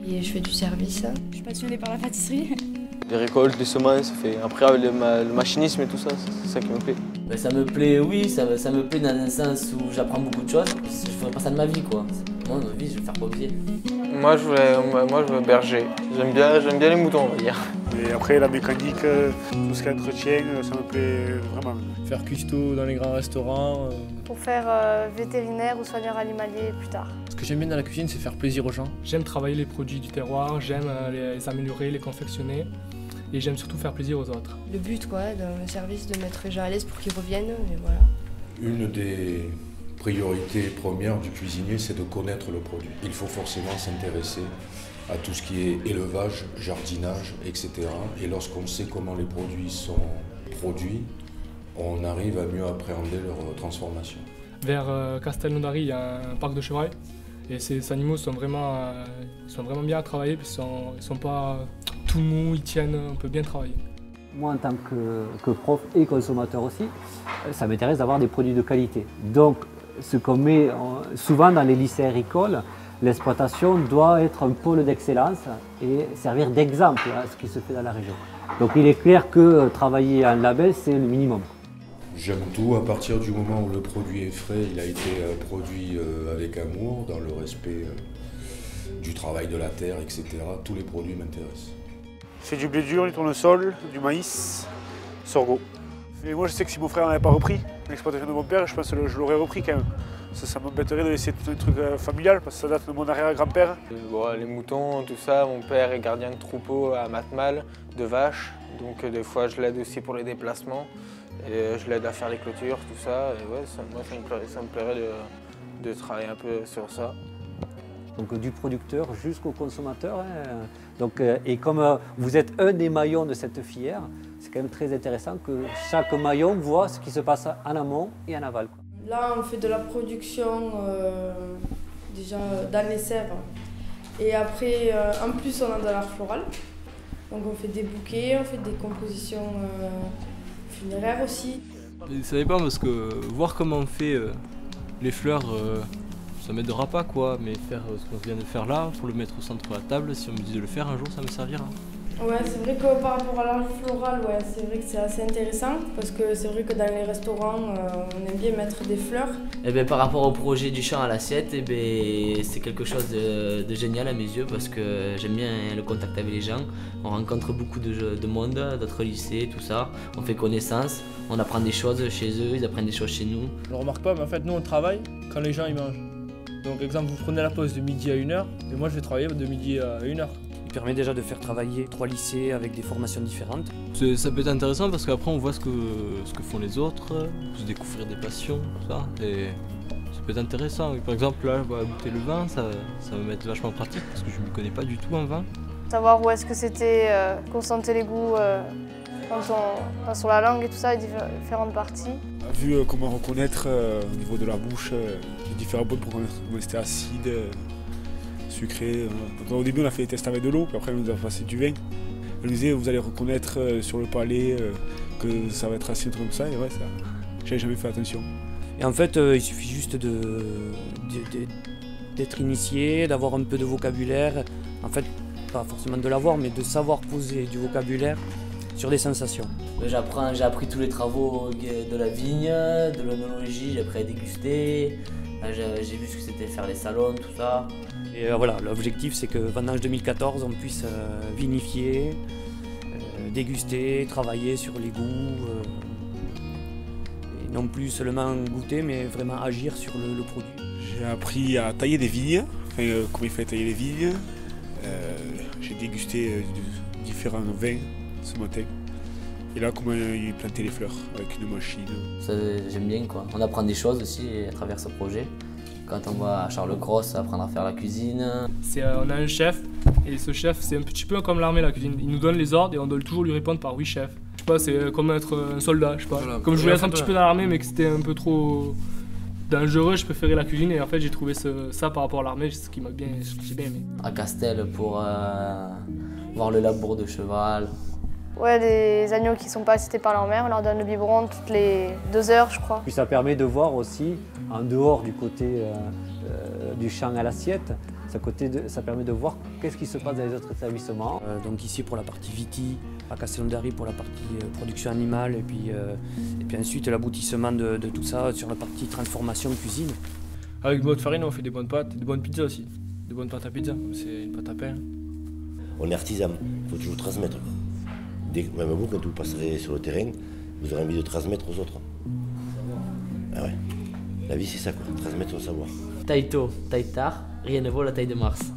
Et je fais du service. Je suis passionnée par la pâtisserie. Les récoltes, les semences, après le machinisme et tout ça, c'est ça qui me plaît. Ben, ça me plaît, oui, ça me plaît dans un sens où j'apprends beaucoup de choses. Je ne ferais pas ça de ma vie, quoi. Moi, ma vie, je vais faire pompier. Moi, je veux berger. J'aime bien les moutons, on va dire. Et après, la mécanique, tout ce qui est entretien, ça me plaît vraiment. Faire cuistot dans les grands restaurants. Pour faire vétérinaire ou soigneur animalier plus tard. Ce que j'aime bien dans la cuisine, c'est faire plaisir aux gens. J'aime travailler les produits du terroir, j'aime les améliorer, les confectionner. Et j'aime surtout faire plaisir aux autres. Le but, quoi, dans le service, de mettre les gens à l'aise pour qu'ils reviennent, et voilà. Une des priorités premières du cuisinier, c'est de connaître le produit. Il faut forcément s'intéresser à tout ce qui est élevage, jardinage, etc. Et lorsqu'on sait comment les produits sont produits, on arrive à mieux appréhender leur transformation. Vers Castelnaudary, il y a un parc de chevreuils. Et ces animaux sont vraiment bien à travailler, parce qu'ils sont pas tout mous, ils tiennent, on peut bien travailler. Moi, en tant que prof et consommateur aussi, ça m'intéresse d'avoir des produits de qualité. Donc, ce qu'on met souvent dans les lycées agricoles, l'exploitation doit être un pôle d'excellence et servir d'exemple à ce qui se fait dans la région. Donc, il est clair que travailler en label, c'est le minimum. J'aime tout à partir du moment où le produit est frais, il a été produit avec amour, dans le respect du travail de la terre, etc. Tous les produits m'intéressent. Je fais du blé dur, du tournesol, du maïs, sorgho. Et moi je sais que si mon frère n'avait pas repris l'exploitation de mon père, je pense que je l'aurais repris quand même. Ça m'embêterait de laisser tout un truc familial parce que ça date de mon arrière-grand-père. Les moutons, tout ça, mon père est gardien de troupeau à Matmal, de vaches. Donc des fois je l'aide aussi pour les déplacements. Et je l'aide à faire les clôtures, tout ça. Et ouais, ça me plairait de travailler un peu sur ça. Donc du producteur jusqu'au consommateur. Hein. Donc, et comme vous êtes un des maillons de cette filière, c'est quand même très intéressant que chaque maillon voit ce qui se passe en amont et en aval. Là, on fait de la production déjà dans les serres. Et après, en plus, on a de l'art floral. Donc on fait des bouquets, on fait des compositions funéraires aussi. Ça dépend parce que voir comment on fait les fleurs, ça m'aidera pas quoi, mais faire ce qu'on vient de faire là, pour le mettre au centre de la table, si on me dit de le faire un jour, ça me servira. Ouais, c'est vrai que par rapport à l'art floral, ouais, c'est vrai que c'est assez intéressant parce que c'est vrai que dans les restaurants, on aime bien mettre des fleurs. Et ben, par rapport au projet du champ à l'assiette, c'est quelque chose de génial à mes yeux parce que j'aime bien le contact avec les gens. On rencontre beaucoup de monde, d'autres lycées, tout ça. On fait connaissance, on apprend des choses chez eux, ils apprennent des choses chez nous. Je ne remarque pas, mais en fait, nous on travaille quand les gens ils mangent. Donc, exemple, vous prenez la pause de midi à 1h et moi je vais travailler de midi à 1h. Il permet déjà de faire travailler 3 lycées avec des formations différentes. Ça peut être intéressant parce qu'après on voit ce que font les autres, se découvrir des passions, tout ça. Et ça peut être intéressant. Par exemple là, goûter le vin, ça va m'être vachement pratique parce que je ne m'y connais pas du tout en vin. Savoir où est-ce que c'était, qu'on sentait les goûts sur la langue et tout ça, les différentes parties. Vu comment reconnaître au niveau de la bouche les différents pots pour reconnaître comment c'était acide, sucré. Donc, au début on a fait les tests avec de l'eau, puis après on nous a passé du vin. Elle nous disait vous allez reconnaître sur le palais que ça va être acide comme ça, et ouais, ça, j'avais jamais fait attention. Et en fait il suffit juste d'être initié, d'avoir un peu de vocabulaire. En fait, pas forcément de l'avoir, mais de savoir poser du vocabulaire sur des sensations. J'ai appris tous les travaux de la vigne, de l'œnologie, j'ai appris à déguster. J'ai vu ce que c'était faire les salons, tout ça. Et voilà, l'objectif c'est que vendange 2014 on puisse vinifier, déguster, travailler sur les goûts. Et non plus seulement goûter, mais vraiment agir sur le produit. J'ai appris à tailler des vignes, comment il fallait tailler les vignes. J'ai dégusté différents vins ce matin. Et là, comment il plantait les fleurs avec une machine. J'aime bien quoi. On apprend des choses aussi à travers ce projet. Quand on va à Charles Cros, apprendre à faire la cuisine. On a un chef, et ce chef, c'est un petit peu comme l'armée, la cuisine. Il nous donne les ordres et on doit toujours lui répondre par oui chef. Je sais pas, c'est comme être un soldat, je sais pas. Voilà. Comme je voulais être un petit peu dans l'armée, mais que c'était un peu trop dangereux, je préférais la cuisine et en fait j'ai trouvé ça par rapport à l'armée, ce qui j'ai bien aimé. À Castel pour voir le labour de cheval. Ouais, les agneaux qui sont pas assistés par leur mère, on leur donne le biberon toutes les 2 heures, je crois. Puis ça permet de voir aussi, en dehors du côté du champ à l'assiette, Ça permet de voir qu'est-ce qui se passe dans les autres établissements. Donc ici pour la partie viti, à Castellondari pour la partie production animale, et puis ensuite l'aboutissement de tout ça sur la partie transformation cuisine. Avec de bonnes farines, on fait des bonnes pâtes, des bonnes pizzas aussi. Des bonnes pâtes à pizza, c'est une pâte à pain. On est artisan, il faut toujours transmettre. Même vous, quand vous passerez sur le terrain, vous aurez envie de transmettre aux autres. Ah ouais, la vie c'est ça quoi, transmettre son savoir. Taille tôt, taille tard, rien ne vaut la taille de Mars.